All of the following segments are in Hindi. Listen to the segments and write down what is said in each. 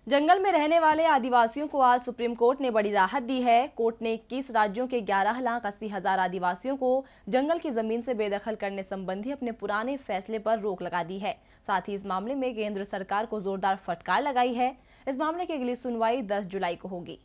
जंगल में रहने वाले आदिवासियों को आज सुप्रीम कोर्ट ने बड़ी राहत दी है। कोर्ट ने 21 राज्यों के 11,80,000 आदिवासियों को जंगल की जमीन से बेदखल करने संबंधी अपने पुराने फैसले पर रोक लगा दी है। साथ ही इस मामले में केंद्र सरकार को जोरदार फटकार लगाई है। इस मामले की अगली सुनवाई 10 जुलाई को होगी।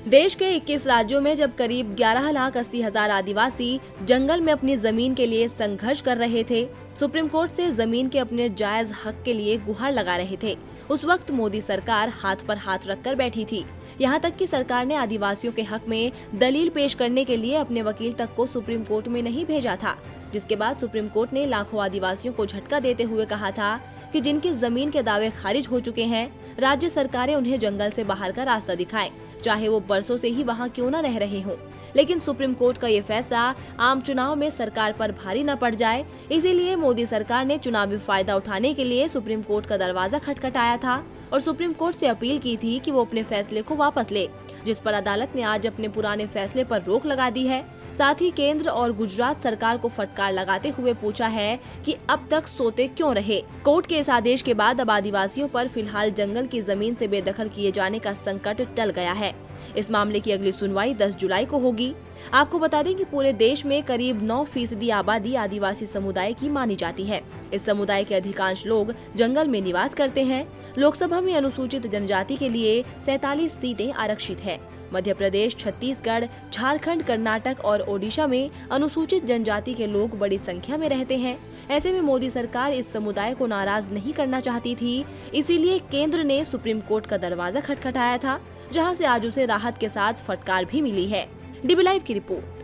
देश के 21 राज्यों में जब करीब 11,80,000 आदिवासी जंगल में अपनी जमीन के लिए संघर्ष कर रहे थे, सुप्रीम कोर्ट से जमीन के अपने जायज हक के लिए गुहार लगा रहे थे, उस वक्त मोदी सरकार हाथ पर हाथ रखकर बैठी थी। यहाँ तक कि सरकार ने आदिवासियों के हक में दलील पेश करने के लिए अपने वकील तक को सुप्रीम कोर्ट में नहीं भेजा था, जिसके बाद सुप्रीम कोर्ट ने लाखों आदिवासियों को झटका देते हुए कहा था कि जिनकी जमीन के दावे खारिज हो चुके हैं, राज्य सरकारें उन्हें जंगल से बाहर का रास्ता दिखाएं, चाहे वो बरसों से ही वहाँ क्यों न रह रहे हों। लेकिन सुप्रीम कोर्ट का ये फैसला आम चुनाव में सरकार पर भारी न पड़ जाए, इसीलिए मोदी सरकार ने चुनावी फायदा उठाने के लिए सुप्रीम कोर्ट का दरवाजा खटखटाया था और सुप्रीम कोर्ट से अपील की थी कि वो अपने फैसले को वापस ले, जिस पर अदालत ने आज अपने पुराने फैसले पर रोक लगा दी है। साथ ही केंद्र और गुजरात सरकार को फटकार लगाते हुए पूछा है कि अब तक सोते क्यों रहे। कोर्ट के इस आदेश के बाद अब आदिवासियों पर फिलहाल जंगल की जमीन से बेदखल किए जाने का संकट टल गया है। इस मामले की अगली सुनवाई 10 जुलाई को होगी। आपको बता दें कि पूरे देश में करीब 9% आबादी आदिवासी समुदाय की मानी जाती है। इस समुदाय के अधिकांश लोग जंगल में निवास करते हैं। लोकसभा में अनुसूचित जनजाति के लिए 47 सीटें आरक्षित है। मध्य प्रदेश, छत्तीसगढ़, झारखंड, कर्नाटक और ओडिशा में अनुसूचित जनजाति के लोग बड़ी संख्या में रहते हैं। ऐसे में मोदी सरकार इस समुदाय को नाराज नहीं करना चाहती थी, इसीलिए केंद्र ने सुप्रीम कोर्ट का दरवाजा खटखटाया था, जहां से आज उसे राहत के साथ फटकार भी मिली है। डीबी लाइव की रिपोर्ट।